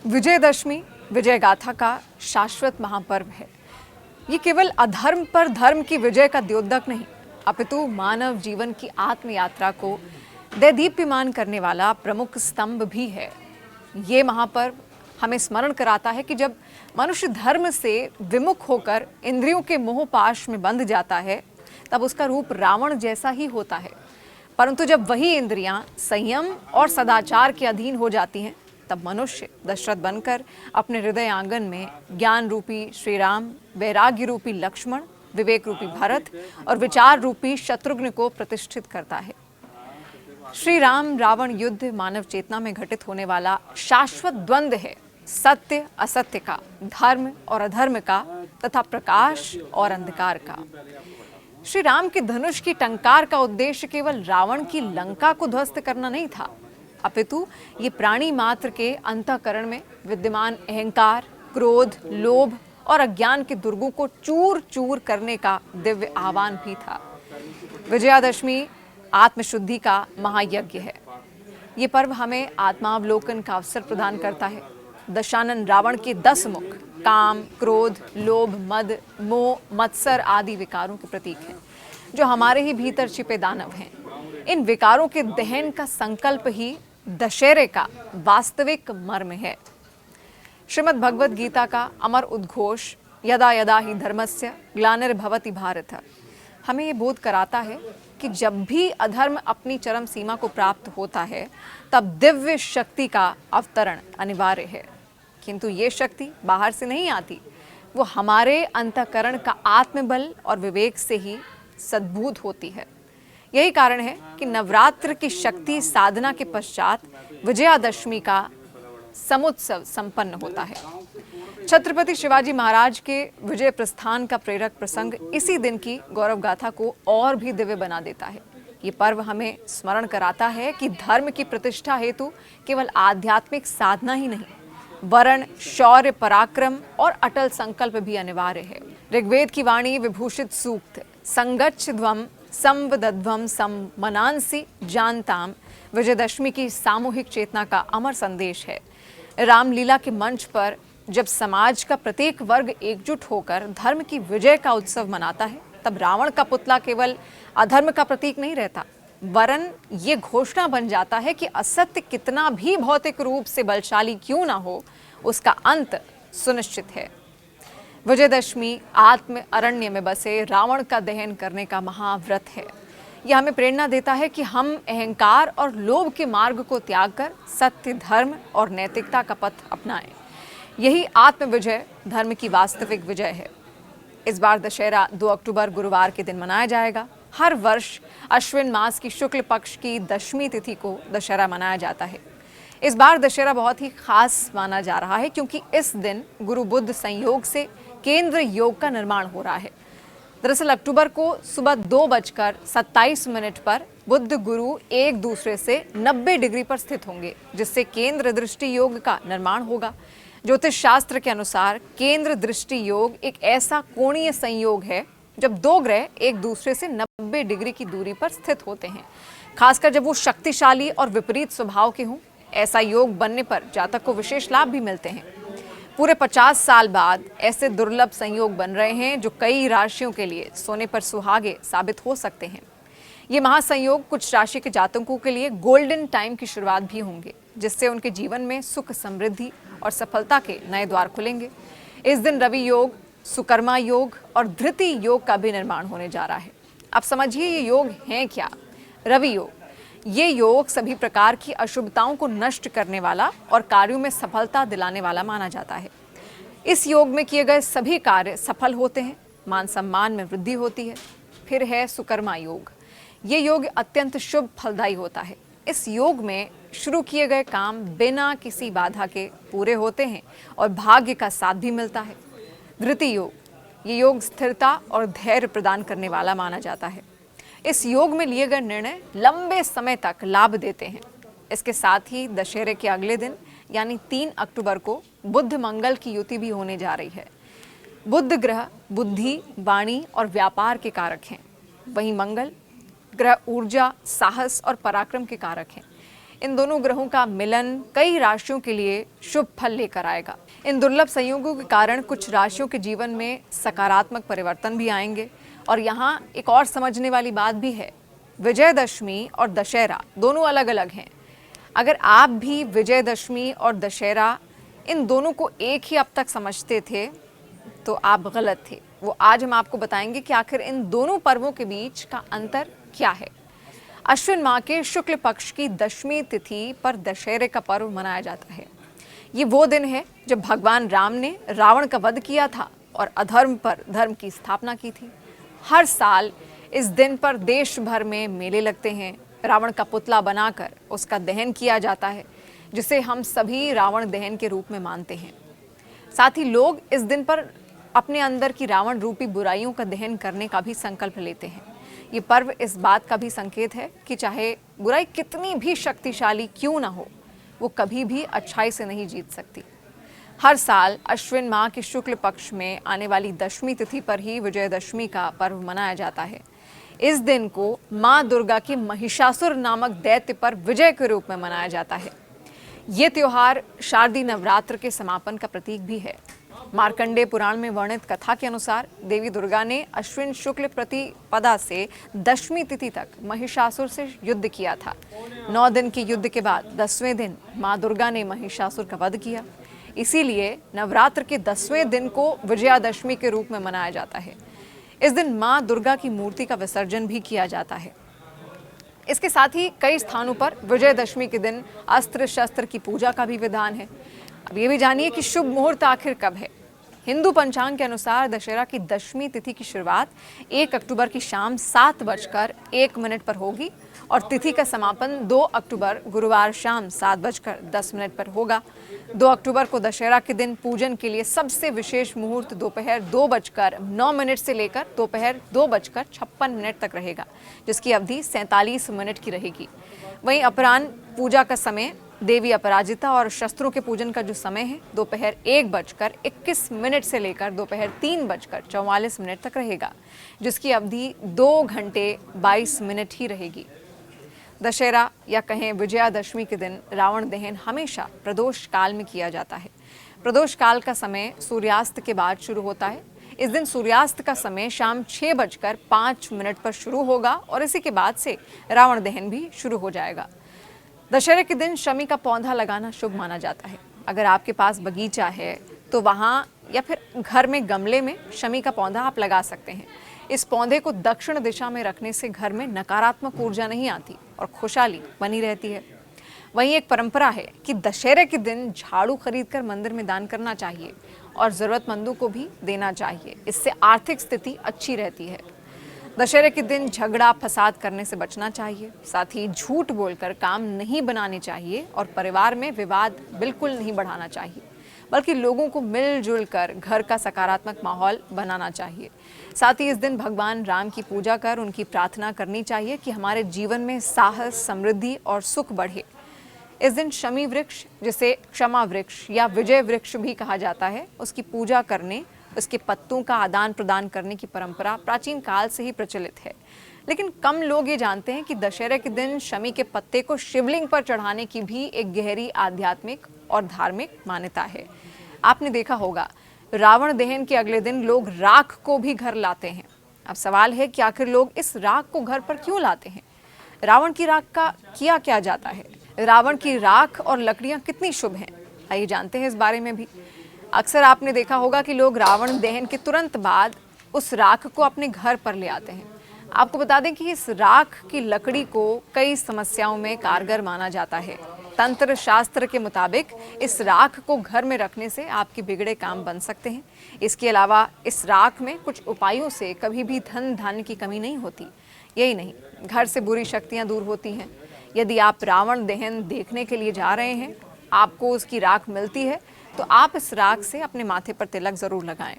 विजयदशमी विजय गाथा का शाश्वत महापर्व है। ये केवल अधर्म पर धर्म की विजय का द्योतक नहीं, अपितु मानव जीवन की आत्म यात्रा को दैदीप्यमान करने वाला प्रमुख स्तंभ भी है। ये महापर्व हमें स्मरण कराता है कि जब मनुष्य धर्म से विमुख होकर इंद्रियों के मोहपाश में बंध जाता है, तब उसका रूप रावण जैसा ही होता है। परंतु जब वही इंद्रियां संयम और सदाचार के अधीन हो जाती हैं, तब मनुष्य दशरथ बनकर अपने हृदय आंगन में ज्ञान रूपी श्री राम, वैराग्य रूपी लक्ष्मण, विवेक रूपी भरत और विचार रूपी शत्रुघ्न को प्रतिष्ठित करता है। श्री राम रावण युद्ध मानव चेतना में घटित होने वाला शाश्वत द्वंद्व है, सत्य असत्य का, धर्म और अधर्म का तथा प्रकाश और अंधकार का। श्री राम के धनुष की टंकार का उद्देश्य केवल रावण की लंका को ध्वस्त करना नहीं था, अपितु ये प्राणी मात्र के अंतःकरण में विद्यमान अहंकार, क्रोध, लोभ और अज्ञान के दुर्गों को चूर चूर करने का दिव्य आह्वान भी था। विजयादशमी आत्मशुद्धि का महायज्ञ है। ये पर्व हमें आत्मावलोकन का अवसर प्रदान करता है। दशानन रावण के 10 मुख काम, क्रोध, लोभ, मद, मोह, मत्सर आदि विकारों के प्रतीक हैं, जो हमारे ही भीतर छिपे दानव हैं। इन विकारों के दहन का संकल्प ही दशहरे का वास्तविक मर्म है। श्रीमद् भगवद गीता का अमर उद्घोष यदा यदा ही धर्मस्य ग्लानिर्भवति भारत हमें ये बोध कराता है कि जब भी अधर्म अपनी चरम सीमा को प्राप्त होता है, तब दिव्य शक्ति का अवतरण अनिवार्य है। किंतु ये शक्ति बाहर से नहीं आती, वो हमारे अंतःकरण का आत्मबल और विवेक से ही सद्भूत होती है। यही कारण है कि नवरात्र की शक्ति साधना के पश्चात विजयादशमी का समुत्सव संपन्न होता है। छत्रपति शिवाजी महाराज के विजय प्रस्थान का प्रेरक प्रसंग इसी दिन की गौरव गाथा को और भी दिव्य बना देता है। ये पर्व हमें स्मरण कराता है कि धर्म की प्रतिष्ठा हेतु केवल आध्यात्मिक साधना ही नहीं, वरण, शौर्य, पराक्रम और अटल संकल्प भी अनिवार्य है। ऋग्वेद की वाणी विभूषित सूक्त संगच्छध्वम संवदध्वम मनांसी जानताम विजयदशमी की सामूहिक चेतना का अमर संदेश है। रामलीला के मंच पर जब समाज का प्रत्येक वर्ग एकजुट होकर धर्म की विजय का उत्सव मनाता है, तब रावण का पुतला केवल अधर्म का प्रतीक नहीं रहता, वरन ये घोषणा बन जाता है कि असत्य कितना भी भौतिक रूप से बलशाली क्यों ना हो, उसका अंत सुनिश्चित है। विजयदशमी आत्म अरण्य में बसे रावण का दहन करने का महाव्रत है। यह हमें प्रेरणा देता है कि हम अहंकार और लोभ के मार्ग को त्याग कर सत्य, धर्म और नैतिकता का पथ अपनाएं। यही आत्म विजय धर्म की वास्तविक विजय है। इस बार दशहरा 2 अक्टूबर गुरुवार के दिन मनाया जाएगा। हर वर्ष अश्विन मास की शुक्ल पक्ष की दशमी तिथि को दशहरा मनाया जाता है। इस बार दशहरा बहुत ही खास माना जा रहा है, क्योंकि इस दिन गुरु बुद्ध संयोग से केंद्र योग का निर्माण हो रहा है। दरअसल अक्टूबर को सुबह 2:27 पर बुद्ध गुरु एक दूसरे से 90 डिग्री पर स्थित होंगे, जिससे केंद्र दृष्टि योग का निर्माण होगा। ज्योतिष शास्त्र के अनुसार केंद्र दृष्टि योग एक ऐसा कोणीय संयोग है जब 2 ग्रह एक दूसरे से 90 डिग्री की दूरी पर स्थित होते हैं, खासकर जब वो शक्तिशाली और विपरीत स्वभाव के हों। ऐसा योग बनने पर जातक को विशेष लाभ भी मिलते हैं। पूरे 50 साल बाद ऐसे दुर्लभ संयोग बन रहे हैं, जो कई राशियों के लिए सोने पर सुहागे साबित हो सकते हैं। ये महासंयोग कुछ राशि के जातकों के लिए गोल्डन टाइम की शुरुआत भी होंगे, जिससे उनके जीवन में सुख, समृद्धि और सफलता के नए द्वार खुलेंगे। इस दिन रवि योग, सुकर्मा योग और धृति योग का भी निर्माण होने जा रहा है। अब समझिए ये योग हैं क्या। रवि योग, ये योग सभी प्रकार की अशुभताओं को नष्ट करने वाला और कार्यों में सफलता दिलाने वाला माना जाता है। इस योग में किए गए सभी कार्य सफल होते हैं, मान सम्मान में वृद्धि होती है। फिर है सुकर्मा योग। ये योग अत्यंत शुभ फलदायी होता है। इस योग में शुरू किए गए काम बिना किसी बाधा के पूरे होते हैं और भाग्य का साथ भी मिलता है। धृति योग, ये योग स्थिरता और धैर्य प्रदान करने वाला माना जाता है। इस योग में लिए गए निर्णय लंबे समय तक लाभ देते हैं। इसके साथ ही दशहरे के अगले दिन यानी 3 अक्टूबर को बुध मंगल की युति भी होने जा रही है। बुध ग्रह बुद्धि, वाणी और व्यापार के कारक हैं, वहीं मंगल ग्रह ऊर्जा, साहस और पराक्रम के कारक हैं। इन दोनों ग्रहों का मिलन कई राशियों के लिए शुभ फल लेकर आएगा। इन दुर्लभ संयोगों के कारण कुछ राशियों के जीवन में सकारात्मक परिवर्तन भी आएंगे। और यहाँ एक और समझने वाली बात भी है, विजयदशमी और दशहरा दोनों अलग अलग हैं। अगर आप भी विजयदशमी और दशहरा इन दोनों को एक ही अब तक समझते थे तो आप गलत थे। वो आज हम आपको बताएंगे कि आखिर इन दोनों पर्वों के बीच का अंतर क्या है। अश्विन माह के शुक्ल पक्ष की दशमी तिथि पर दशहरे का पर्व मनाया जाता है। ये वो दिन है जब भगवान राम ने रावण का वध किया था और अधर्म पर धर्म की स्थापना की थी। हर साल इस दिन पर देश भर में मेले लगते हैं। रावण का पुतला बनाकर उसका दहन किया जाता है, जिसे हम सभी रावण दहन के रूप में मानते हैं। साथ ही लोग इस दिन पर अपने अंदर की रावण रूपी बुराइयों का दहन करने का भी संकल्प लेते हैं। ये पर्व इस बात का भी संकेत है कि चाहे बुराई कितनी भी शक्तिशाली क्यों ना हो, वो कभी भी अच्छाई से नहीं जीत सकती। हर साल अश्विन माह के शुक्ल पक्ष में आने वाली दशमी तिथि पर ही विजयदशमी का पर्व मनाया जाता है। इस दिन को माँ दुर्गा के महिषासुर नामक दैत्य पर विजय के रूप में मनाया जाता है। ये त्योहार शारदीय नवरात्र के समापन का प्रतीक भी है। मार्कंडेय पुराण में वर्णित कथा के अनुसार देवी दुर्गा ने अश्विन शुक्ल प्रतिपदा से दशमी तिथि तक महिषासुर से युद्ध किया था। 9 दिन के युद्ध के बाद 10वें दिन माँ दुर्गा ने महिषासुर का वध किया। इसीलिए नवरात्र के 10वें दिन को विजयादशमी के रूप में मनाया जाता है। इस दिन माँ दुर्गा की मूर्ति का विसर्जन भी किया जाता है। इसके साथ ही कई स्थानों पर विजयदशमी के दिन अस्त्र शस्त्र की पूजा का भी विधान है। अब ये भी जानिए कि शुभ मुहूर्त आखिर कब है। हिंदू पंचांग के अनुसार दशहरा की दशमी तिथि की शुरुआत 1 अक्टूबर की शाम 7:01 पर होगी और तिथि का समापन 2 अक्टूबर गुरुवार शाम 7:10 पर होगा। 2 अक्टूबर को दशहरा के दिन पूजन के लिए सबसे विशेष मुहूर्त दोपहर 2:09 से लेकर दोपहर 2:56 तक रहेगा, जिसकी अवधि 47 मिनट की रहेगी। वहीं अपराह्न पूजा का समय देवी अपराजिता और शस्त्रों के पूजन का जो समय है दोपहर 1:21 से लेकर दोपहर 3:44 तक रहेगा, जिसकी अवधि 2 घंटे 22 मिनट ही रहेगी। दशहरा या कहें विजयादशमी के दिन रावण दहन हमेशा प्रदोष काल में किया जाता है। प्रदोष काल का समय सूर्यास्त के बाद शुरू होता है। इस दिन सूर्यास्त का समय शाम 6:05 पर शुरू होगा और इसी के बाद से रावण दहन भी शुरू हो जाएगा। दशहरे के दिन शमी का पौधा लगाना शुभ माना जाता है। अगर आपके पास बगीचा है तो वहाँ या फिर घर में गमले में शमी का पौधा आप लगा सकते हैं। इस पौधे को दक्षिण दिशा में रखने से घर में नकारात्मक ऊर्जा नहीं आती और खुशहाली बनी रहती है। वहीं एक परंपरा है कि दशहरे के दिन झाड़ू खरीदकर मंदिर में दान करना चाहिए और ज़रूरतमंदों को भी देना चाहिए। इससे आर्थिक स्थिति अच्छी रहती है। दशहरे के दिन झगड़ा फसाद करने से बचना चाहिए। साथ ही झूठ बोलकर काम नहीं बनाने चाहिए और परिवार में विवाद बिल्कुल नहीं बढ़ाना चाहिए, बल्कि लोगों को मिलजुल कर घर का सकारात्मक माहौल बनाना चाहिए। साथ ही इस दिन भगवान राम की पूजा कर उनकी प्रार्थना करनी चाहिए कि हमारे जीवन में साहस, समृद्धि और सुख बढ़े। इस दिन शमी वृक्ष, जिसे क्षमा वृक्ष या विजय वृक्ष भी कहा जाता है, उसकी पूजा करने, उसके पत्तों का आदान प्रदान करने की परंपरा प्राचीन काल से ही प्रचलित है। लेकिन कम लोग ये जानते हैं कि दशहरे के दिन शमी के पत्ते को शिवलिंग पर चढ़ाने की भी एक गहरी आध्यात्मिक और धार्मिक मान्यता है। आपने देखा होगा, रावण दहन के अगले दिन लोग राख को भी घर लाते हैं। अब सवाल है कि आखिर लोग इस राख को घर पर क्यों लाते हैं? रावण की राख का किया क्या जाता है? रावण की राख और लकड़ियां कितनी शुभ हैं? आइए जानते हैं इस बारे में भी। अक्सर आपने देखा होगा कि लोग रावण दहन के तुरंत बाद उस राख को अपने घर पर ले आते हैं। आपको बता दें कि इस राख की लकड़ी को कई समस्याओं में कारगर माना जाता है। तंत्र शास्त्र के मुताबिक इस राख को घर में रखने से आपके बिगड़े काम बन सकते हैं। इसके अलावा इस राख में कुछ उपायों से कभी भी धन धान्य की कमी नहीं होती। यही नहीं, घर से बुरी शक्तियां दूर होती हैं। यदि आप रावण दहन देखने के लिए जा रहे हैं, आपको उसकी राख मिलती है, तो आप इस राख से अपने माथे पर तिलक जरूर लगाएं।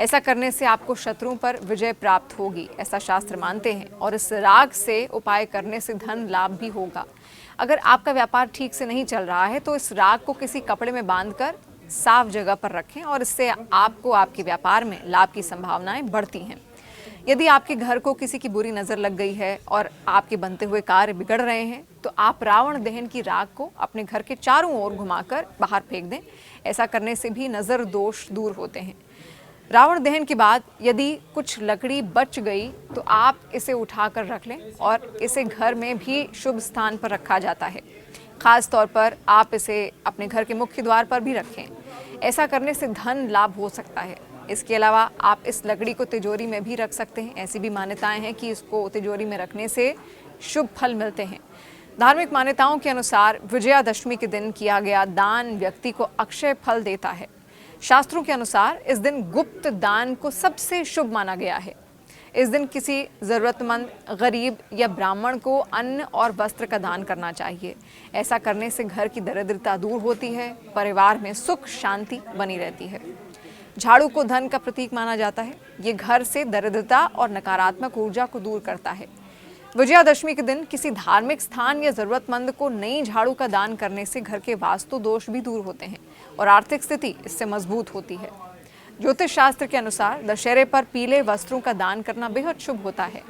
ऐसा करने से आपको शत्रुओं पर विजय प्राप्त होगी, ऐसा शास्त्र मानते हैं। और इस राख से उपाय करने से धन लाभ भी होगा। अगर आपका व्यापार ठीक से नहीं चल रहा है तो इस राख को किसी कपड़े में बांधकर साफ जगह पर रखें और इससे आपको आपके व्यापार में लाभ की संभावनाएं बढ़ती हैं। यदि आपके घर को किसी की बुरी नज़र लग गई है और आपके बनते हुए कार्य बिगड़ रहे हैं तो आप रावण दहन की राख को अपने घर के चारों ओर घुमाकर बाहर फेंक दें। ऐसा करने से भी नज़र दोष दूर होते हैं। रावण दहन के बाद यदि कुछ लकड़ी बच गई तो आप इसे उठाकर रख लें और इसे घर में भी शुभ स्थान पर रखा जाता है। खास तौर पर आप इसे अपने घर के मुख्य द्वार पर भी रखें। ऐसा करने से धन लाभ हो सकता है। इसके अलावा आप इस लकड़ी को तिजोरी में भी रख सकते हैं। ऐसी भी मान्यताएं हैं कि इसको तिजोरी में रखने से शुभ फल मिलते हैं। धार्मिक मान्यताओं के अनुसार विजयादशमी के दिन किया गया दान व्यक्ति को अक्षय फल देता है। शास्त्रों के अनुसार इस दिन गुप्त दान को सबसे शुभ माना गया है। इस दिन किसी ज़रूरतमंद, गरीब या ब्राह्मण को अन्न और वस्त्र का दान करना चाहिए। ऐसा करने से घर की दरिद्रता दूर होती है, परिवार में सुख शांति बनी रहती है। झाड़ू को धन का प्रतीक माना जाता है। ये घर से दरिद्रता और नकारात्मक ऊर्जा को दूर करता है। विजयादशमी के दिन किसी धार्मिक स्थान या जरूरतमंद को नई झाड़ू का दान करने से घर के वास्तु दोष भी दूर होते हैं और आर्थिक स्थिति इससे मजबूत होती है। ज्योतिष शास्त्र के अनुसार दशहरे पर पीले वस्त्रों का दान करना बेहद शुभ होता है।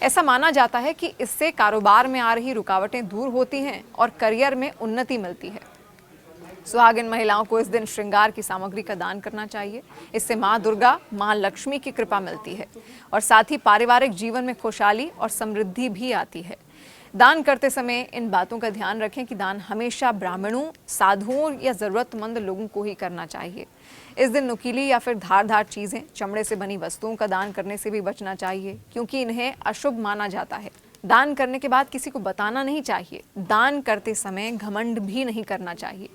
ऐसा माना जाता है कि इससे कारोबार में आ रही रुकावटें दूर होती हैं और करियर में उन्नति मिलती है। सुहागिन महिलाओं को इस दिन श्रृंगार की सामग्री का दान करना चाहिए। इससे माँ दुर्गा, माँ लक्ष्मी की कृपा मिलती है और साथ ही पारिवारिक जीवन में खुशहाली और समृद्धि भी आती है। दान करते समय इन बातों का ध्यान रखें कि दान हमेशा ब्राह्मणों, साधुओं या ज़रूरतमंद लोगों को ही करना चाहिए। इस दिन नुकीली या फिर धारदार चीज़ें, चमड़े से बनी वस्तुओं का दान करने से भी बचना चाहिए, क्योंकि इन्हें अशुभ माना जाता है। दान करने के बाद किसी को बताना नहीं चाहिए। दान करते समय घमंड भी नहीं करना चाहिए।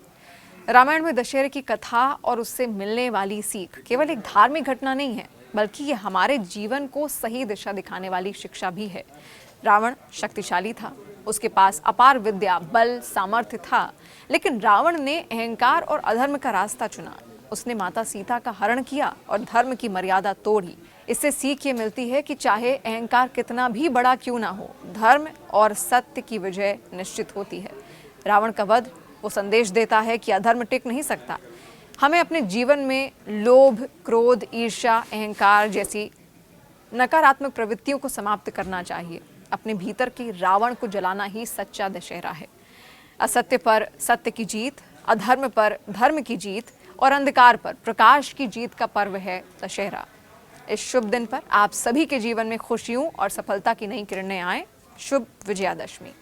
रामायण में दशहरे की कथा और उससे मिलने वाली सीख केवल एक धार्मिक घटना नहीं है, बल्कि ये हमारे जीवन को सही दिशा दिखाने वाली शिक्षा भी है। रावण शक्तिशाली था, उसके पास अपार विद्या, बल, सामर्थ्य था, लेकिन रावण ने अहंकार और अधर्म का रास्ता चुना। उसने माता सीता का हरण किया और धर्म की मर्यादा तोड़ी। इससे सीख ये मिलती है कि चाहे अहंकार कितना भी बड़ा क्यों ना हो, धर्म और सत्य की विजय निश्चित होती है। रावण का वध वो संदेश देता है कि अधर्म टिक नहीं सकता। हमें अपने जीवन में लोभ, क्रोध, ईर्ष्या, अहंकार जैसी नकारात्मक प्रवृत्तियों को समाप्त करना चाहिए। अपने भीतर के रावण को जलाना ही सच्चा दशहरा है। असत्य पर सत्य की जीत, अधर्म पर धर्म की जीत और अंधकार पर प्रकाश की जीत का पर्व है दशहरा। इस शुभ दिन पर आप सभी के जीवन में खुशियों और सफलता की नई किरणें आए। शुभ विजयादशमी।